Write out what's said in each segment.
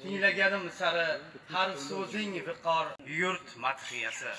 tinglaganim sari har so'zing viqor yurt madhiyasi.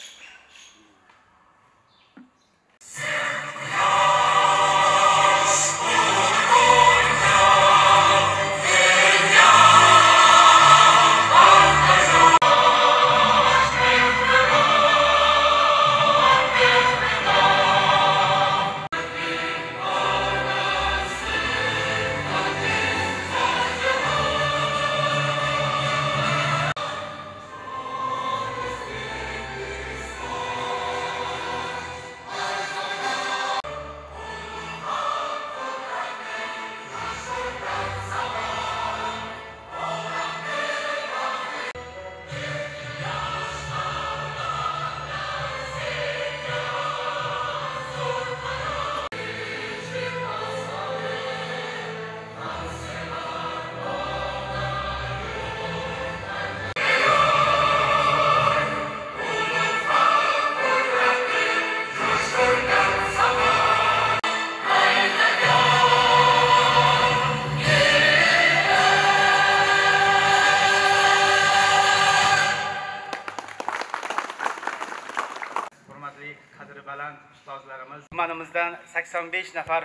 Qadri baland ustozlarimiz tumanimizdan 85 nafar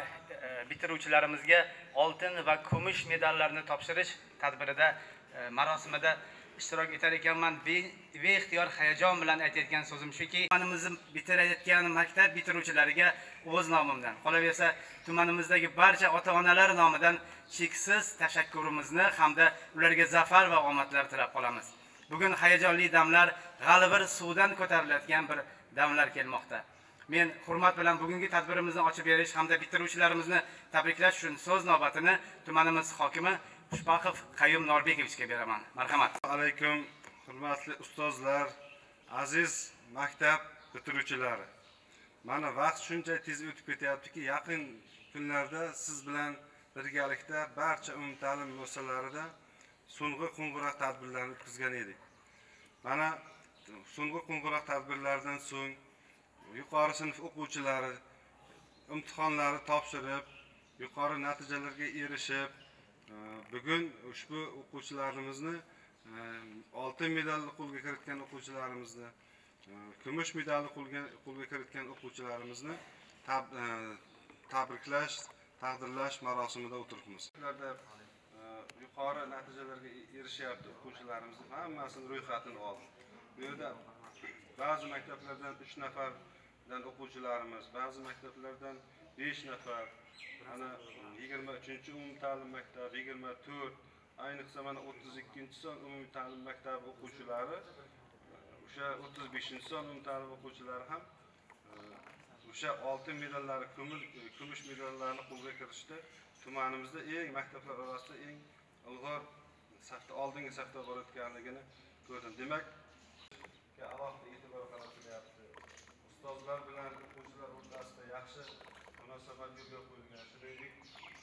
bitiruvchilarimizga oltin va kumush medallarni topshirish tadbirida marosimida ishtirok etar ekanman. Beixtiyor hayajon bilan aytayotgan so'zim shuki, tumanimizni bitirayotgan maktab bitiruvchilariga o'z nomimdan, qolaversa tumanimizdagi barcha ota-onalar nomidan cheksiz tashakkurimizni hamda ularga zafar va omadlar tilab qolamiz. Bugun hayajonli damlar, g'alvir suvdan ko'tarilayotgan bir damlar kelmoqda. Men hurmat bilan bugungi tadbirimizni ochib berish hamda bitiruvchilarimizni tabriklash uchun so'z navbatini tumanimiz hokimi Xushbaqov Qayyum Norbekovichga beraman. Marhamat. Alaykum, hurmatli ustozlar, aziz maktab bitiruvchilari. Mana vaqt shuncha tez o'tib ketyaptiki, yaqin kunlarda siz bilan birgalikda barcha umumta'lim muassasalarida so'nggi qo'ng'iroq tadbirlarini o'tkazgan edik. Mana so'nggi qo'ng'iroq tadbirlaridan so'ng yuqori sinf o'quvchilari imtihonlari topshirib, yuqori natijalarga erishib, bugun ushbu o'quvchilarimizni oltin medalni qo'lga kiritgan o'quvchilarimizni, kumush medalni qo'lga kiritgan o'quvchilarimizni tabriklash, taqdirlash marosimida o'tiribmiz. Ularda yuqori natijalarga erishyapti o'quvchilarimizni hammasini ro'yxatini oldim. Bu yerda ba'zi maktablardan 3 nafardan o'quvchilarimiz, ba'zi maktablardan 5 nafar, ana 23 umumta'lim maktab, 24, ayniqsa mana 32-son umumta'lim maktab o'quvchilari, o'sha 35-son umumta'lim o'quvchilari ham o'sha oltin medallari, kumush medallarni qo'lga kiritishda tumanimizda eng maktablar orasida eng ilg'or safda, oldingi safda borayotganligini ko'rdim. Demak, alohida e'tibor qaratilyapti. Ustozlar bilan o'quvchilar o'rtasida yaxshi munosabat yo'lga qo'yilgan. Shuningdek,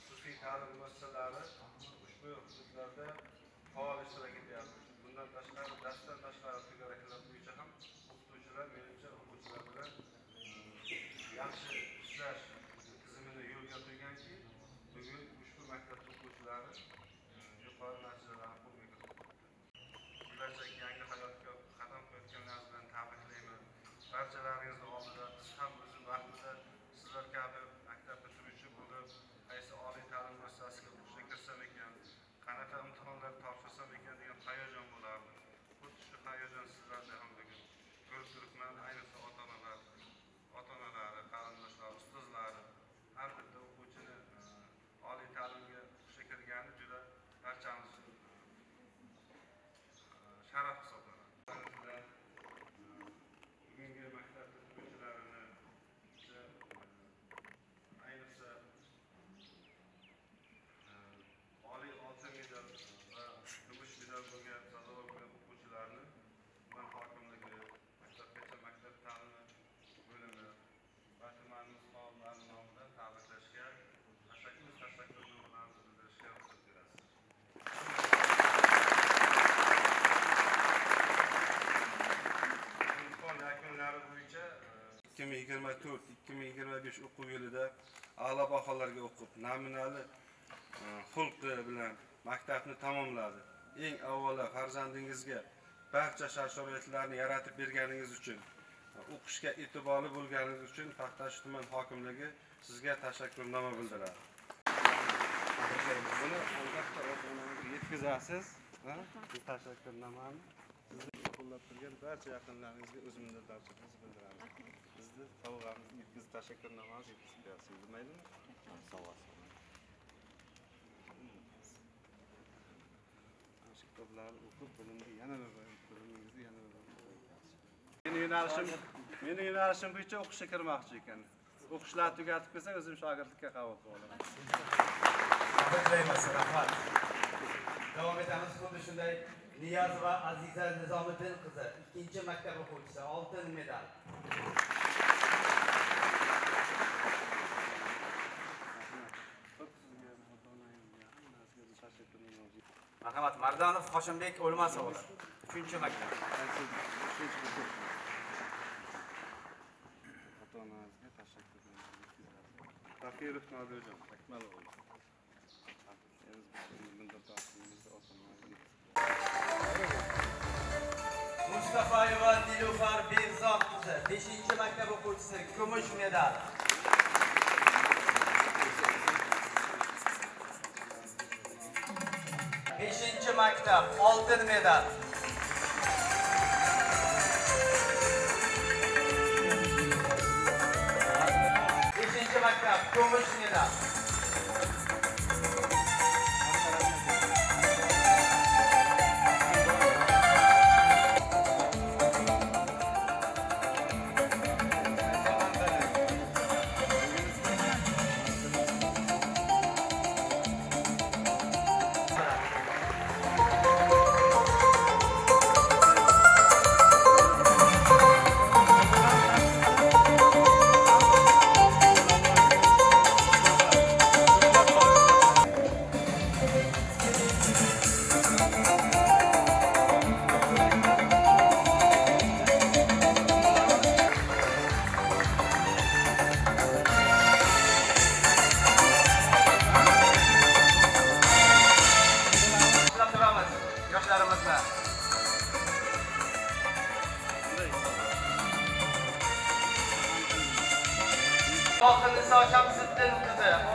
xususiy ta'lim muassasalari ushbu hududlarda faol ishtirok etyapti. Bundan tashqari, darsdan tashqari to'garaklar bo'yicha ham o'qituvchilar, menimcha o'quvchilar bilan yaxshi ishlash tizimini yo'lga qo'yganki, bugun ushbu maktab o'quvchilari yuqori natijalarni qo'lga kiritmoqda. Kelajak yangi hayotga qadam qo'yayotganlar bilan tabriklayman. Barchalaringizni oldida biz ham o'z vaqtida sizlar kabi maktab bitiruvchi bo'lib, qaysi oliy ta'lim muassasasiga o'qishga kirsam ekan, qanaqa imtihonlar topshirsam ekan degan hayajon bo'lardi. Xuddi shu hayajon sizlarda ham bugun ko'rib turibman. Ayniqsa ota-onalari, qarindoshlar, ustozlari, har bitta o'quvchini oliy ta'limga o'qishga kirgani juda barchamiz sharaf hisoblanadi. Bugungi maktab bitiruvchilarini ayniqsa oliy oltin medal va kumush medal bo'lgan sazovor bo'lgan o'quvchilarni tuman hokimligi, maktabgacha maktab ta'limi bo'limi va tumanimiz faollari nomidan tabriklashga, tashakkurnomalarni bildirishga ruxsat berasiz. 2024-2025 o'quv yilida a'lo baholarga o'qib, nominali xulqi bilan maktabni tamomladi. eng avvalo farzandingizga barcha shart-sharoitlarni yaratib berganingiz uchun, o'qishga e'tiborli bo'lganingiz uchun Paxtash tuman hokimligi sizga tashakkurnoma bildiradi. Buni albatta ota-onangizga yetkazasiz. Biz tashakkurnomani sizni qo'llab turgan barcha yaqinlaringizga o'z minnatdorchiligimizni bildiramiz. Bizni sovg'amizni yetkazib tashakkurnomamizni yetkazib berasiz, bilmaydimi? Sog' bo'lasiz. Shu kitoblarni o'qib, bilimga yana bilimingizni yana Meni yo'nalishim bo'yicha o'qishga kirmoqchi ekan. O'qishlarni tugatib kelsa, o'zim shogirdlikka qabul qilaman. Tabriklaymiz, rahmat. Davom etamiz. Xuddi shunday Niyozova Aziza Nizomiddin qizi, 2-maktab o'quvchisi, oltin medal. Marhamat, Mardonov Hoshimbek O'lmasov, 3-maktab. Ota-onangizga tashakkurnomani yetkazasiz. Taqirov Nodirjon Akmalov. Mustafayeva Nilufar Behzod qizi, 5-maktab o'quvchisi, kumush medal. 5-maktab, oltin medal. 5-maktab, kumush medal.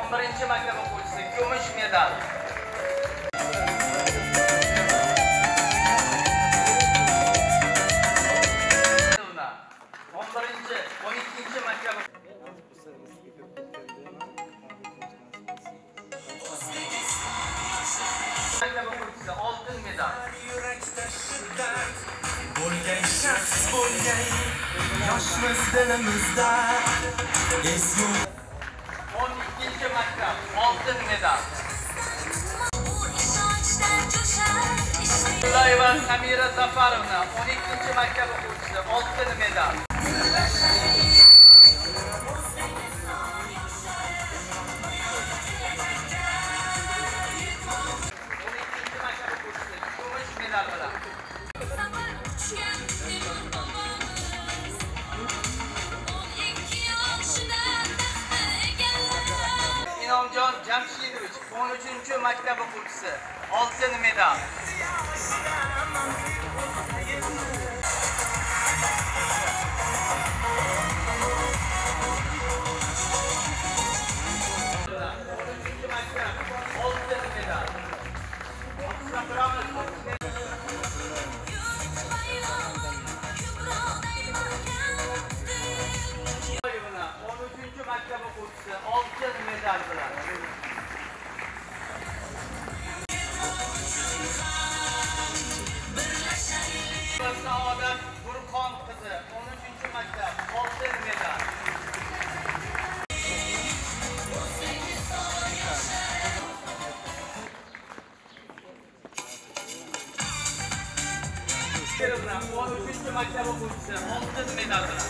11-maktab o'quvchisi, kumush medal. 12-maktab o'quvchisi, oltin medal. Bo'lgan shaxs bo'lgan yoshmiz dilimizda es yo'q. 12-maktab, oltin medal. Ulayeva Samira Zafarovna, 12-maktab o'quvchisi, oltin medal. 12-maktab o'quvchisi, kumush medal bilan. Inomjon Jamshidovich, 13-maktab o'quvchisi, oltin medal. 13-maktab, oltin medal. 13-maktab o'quvchisi, oltin medal bilan. Saodat Burxon qizi, 13-maktab, oltin medal. Bilan 13-maktab o'quvchisi, oltin medal bilan.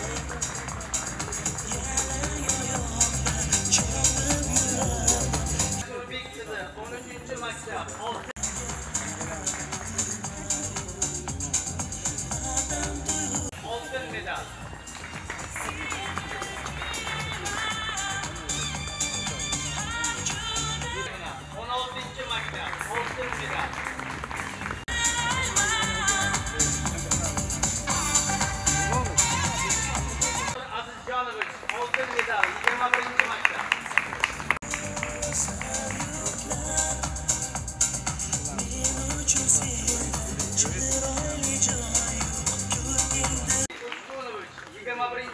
Surbek qizi, 13-maktab, oltin. Oltin medal. 16-maktab, oltin medal.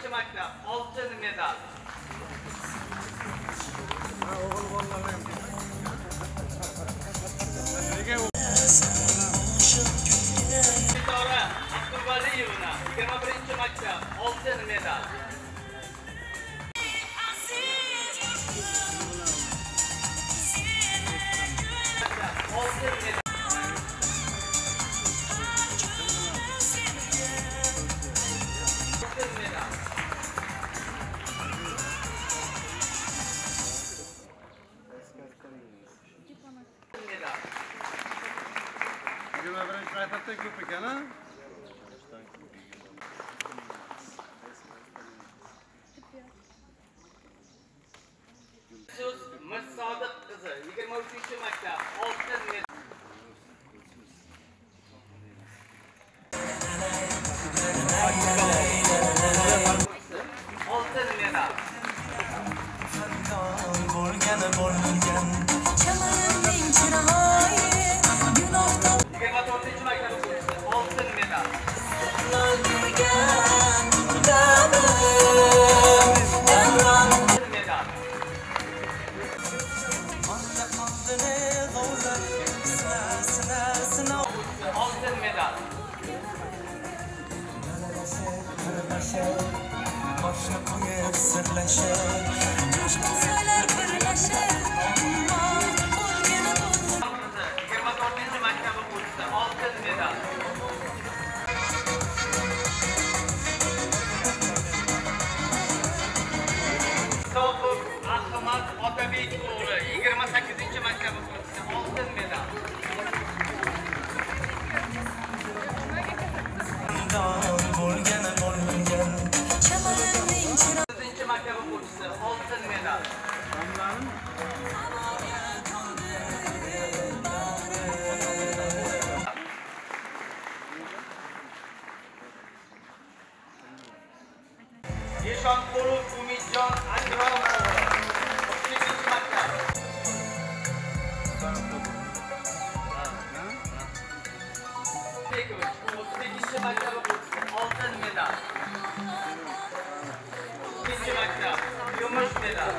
maktab oltin medal. Idora Abduvaliyevna 21-maktab oltin medal. Oltin medal. Ko'p ekan, ha? So'z Mirsodiq qizi 23-maktab oltin medal. Oltin medal. bo'lgan chamaning chiroyi gunohda 24-maktab o'quvchisi oltin medal. olgan davrim davron Oltin medal. onda qoldini g'ovlab sinov Oltin medal. boshni qo'yib sirlashib qo'shni so'ylar birlashib bo'lgani bo'ldi 24-maktab o'quvchisi oltin medal. Sobiq Ahmad Otabek o'g'li 28-maktab o'quvchisi oltin medal. bo'lgani bo'lgan chamaning chiroyi 4-maktab o'quvchisi oltin medal. Eshonqulov Umidjon Akrom o'g'li 32-maktab. Bekovich 32-maktab o'quvchisi oltin medal. 2-maktab kumush medal.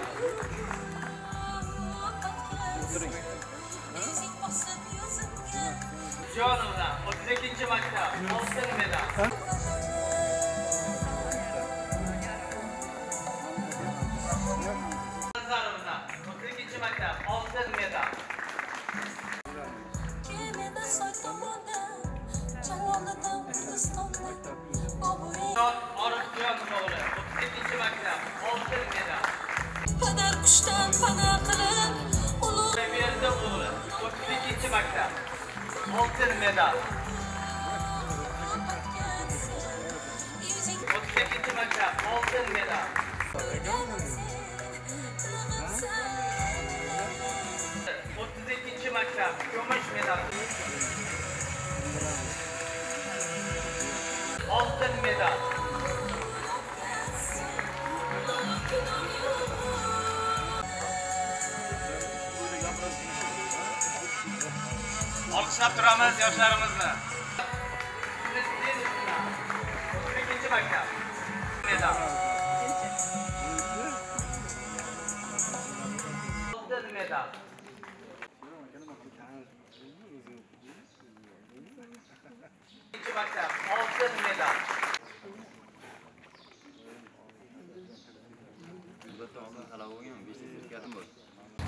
Jonovna 32-maktab oltin medal. Nazarovna 32-maktab oltin medal. kemada soy tomonda chavolidan hindistonda bobuy Orifjon o'g'li 32-maktab oltin medal. padar qushdan pana qilib ulug' Berdi o'g'li 32-maktab oltin medal. 32-maktab oltin medal. 32-maktab kumush medal. Oltin medal. Olqishlab turamiz yoshlarimizni. 32-maktab medal. Oltin medal. 2-maktab oltin medal.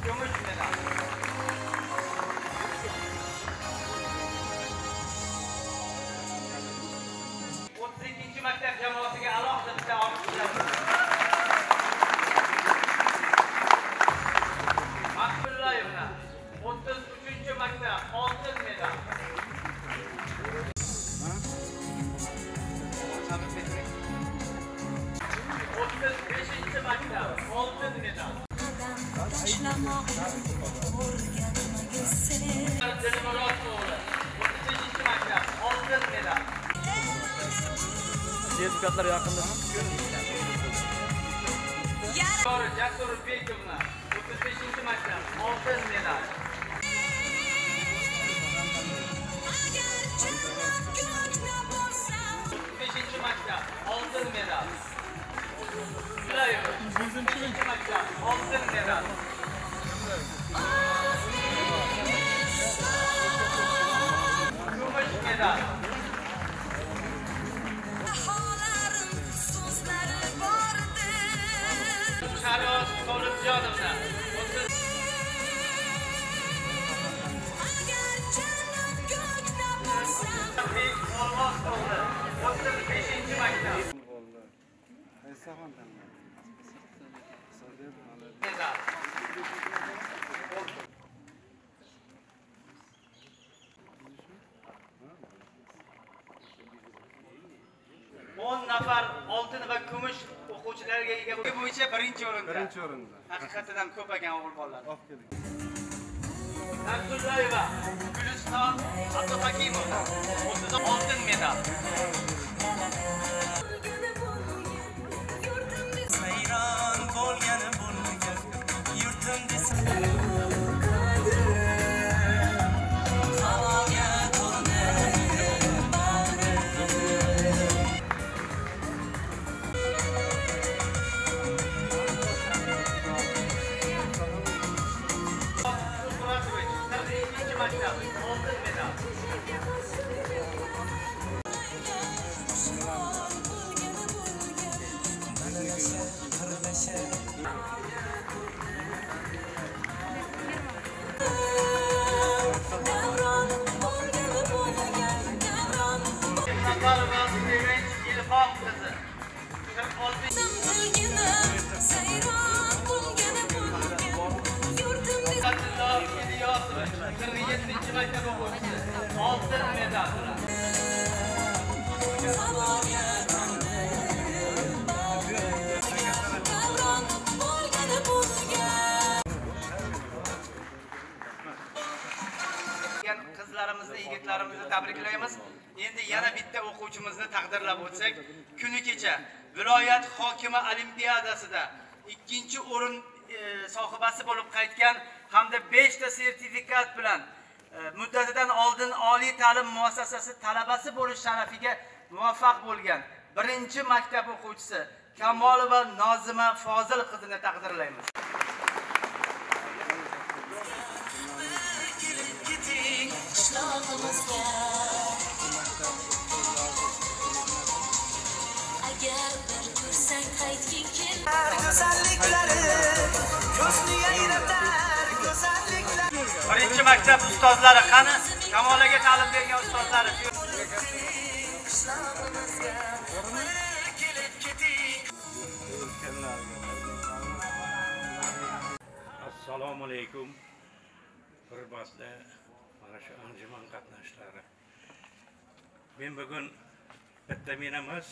Kumush medal. 32-maktab jamoasiga alohida bitta olqishlar. Maqbullayevna 33-maktab oltin medal. Maktab oltin medal. tashlamoq o'rgatmaga sen Dilmurod o'g'li 32-maktab oltin medal. Sertifikatlar yaqinda. Jasur Bekovna 35-maktab oltin medal. Maktab oltin medal. ijodimni Agar jannat ko'kda bo'lsa, olmos bo'ldi. 35-maktab. Medal. 10 nafar oltin va kumush o'quvchilarga ega bo'lgan bo'yicha birinchi o'rinda. Birinchi o'rinda. Haqiqatan ko'p ekan o'g'il bolalar. Olib keling. Narsullayeva, Guliston Abduhakimova, 30 oltin medal. Sayron bo'lgani bo'lmagan yurtim desa havoga to'ldi Qurasovich, 42-maktab, oltin medal. Nafarova Sevinch Ilhom qizi, 46 Abdulloh Ilyosovich, 27-maktab o'quvchisi, oltin medal. Qizlarimizni, yigitlarimizni tabriklaymiz. Endi yana bitta o'quvchimizni taqdirlab o'tsak, kuni kecha viloyat hokimi olimpiadasida 2-o'rin sohibasi bo'lib qaytgan hamda 5 ta sertifikat bilan muddatidan oldin oliy ta'lim muassasasi talabasi bo'lish sharafiga muvaffaq bo'lgan 1-maktab o'quvchisi Kamolova Nozima Fozil qizini taqdirlaymiz. Agar bir ko'rsang qaytging kelar. go'zalliklari ko'zni yayratar go'zalliklar 1-maktab ustozlari qani? Kamolaga ta'lim bergan ustozlari. Assalomu alaykum. Hurmatli mana shu anjuman qatnashchilari. Men bugun bitta men emas,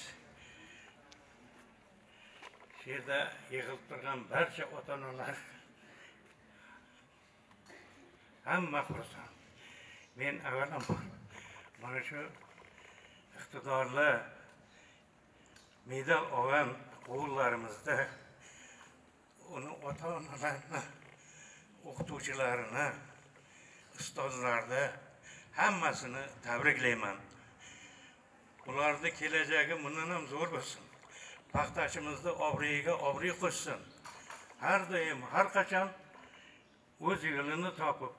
shu yerda yig'ilib turgan barcha ota-onalar hamma xursand. Men avvalambor mana shu iqtidorli medal olgan o'g'illarimizda uni ota-onalarini, o'qituvchilarini, ustozlarni hammasini tabriklayman. Ularning kelajagi bundan ham zo'r bo'lsin. Paxtachimizni obro'yiga obro' qo'shsin. Har doim, har qachon o'z yo'lini topib,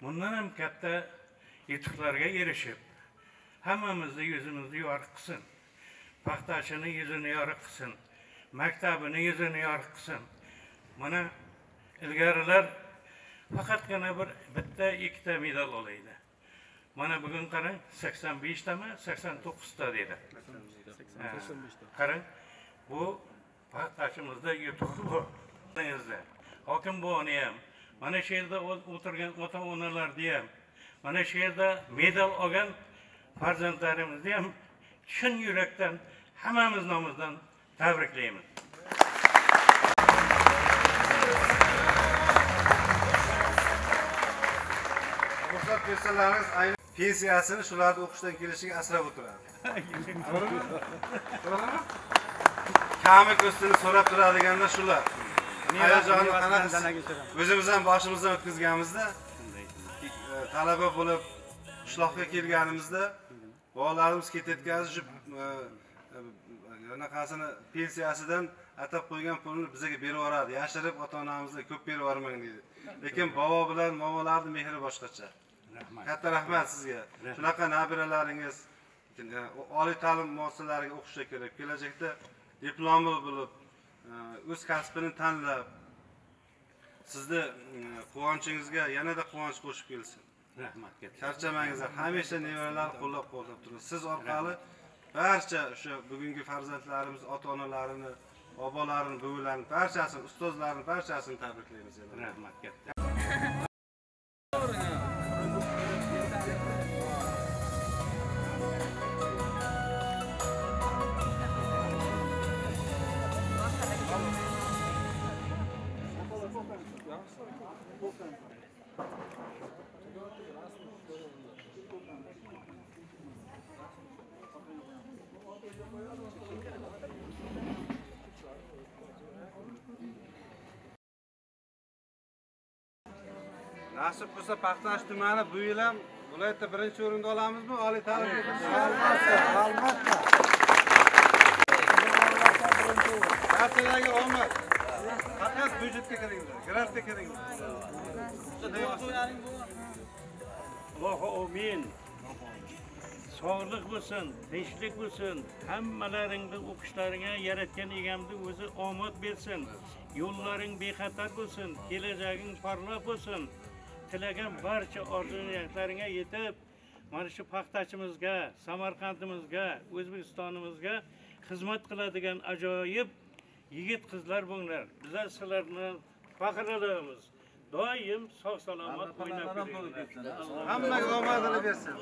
bundan ham katta yutuqlarga erishib, hammamizni yuzimizni yorug' qilsin. Paxtachini yuzini yorug' qilsin. Maktabini yuzini yorug' qilsin. Mana ilgarilar faqatgina bitta ikkita medal olaydi. Mana bugun qarang, 85 tami, 89 ta dedi. Qarang, bu paxtachimizda yutuq bu. Hokim buvoni ham, mana shu yerda o'tirgan ota-onalarni ham, mana shu yerda medal olgan farzandlarimizni ham chin yurakdan hammamiz nomidan tabriklaymiz. Ruxsat bersangiz, ayni pensiyasini shularni o'qishdan kelishiga asrab o'tiradi. To'g'rimi? Kami ko'stini so'rab turadiganda shular. Hayajonni qanaqasi? O'zimiz ham boshimizdan o'tkazganimizda, talaba bo'lib qishloqqa kelganimizda, bolalarimiz ketayotgan anaqasini pensiyasidan atab qo'ygan pulni bizga berib yuboradi. Yashirib ota-onamizga ko'p berib yubormang deydi. Lekin bobo bilan momolarning mehri boshqacha. Katta rahmat sizga. Shunaqa nabiralaringiz oliy ta'lim muassasalariga o'qishga kerak. Kelajakda diplomli bo'lib, o'z kasbini tanlab, sizni quvonchingizni yanada quvonch qo'shib kelsin. Rahmat katta. Charchamangizlar, hamisha nevaralar qo'llab-quvvatlab tursin. Siz orqali barcha o'sha bugungi farzandlarimiz ota-onalarini, bobolarini, buvilarini, barchasini, ustozlarni barchasini tabriklaymiz. Rahmat katta. Nasib bo'lsa Paxtash tumani bu yil ham viloyatda birinchi o'rinda olamizmi? Oliy ta'lim albatta. Barchalarga omad. Faqat byudjetga kiringlar, grantga kiringlar. Allohu amin. Sog'lik bo'lsin, tinchlik bo'lsin. Hammalaringni o'qishlaringga yaratgan egamni o'zi omad bersin. Yo'llaring bexatar bo'lsin, kelajaging porloq bo'lsin. Tilagan barcha orzu-niyatlaringga yetib, mana shu paxtachimizga, Samarqandimizga, O'zbekistonimizga xizmat qiladigan ajoyib yigit qizlar bo'linglar. Bizlar sizlarni faxrlanamiz. Doim sog' salomat o'ynab yuringlar. Hammaga omadini bersin.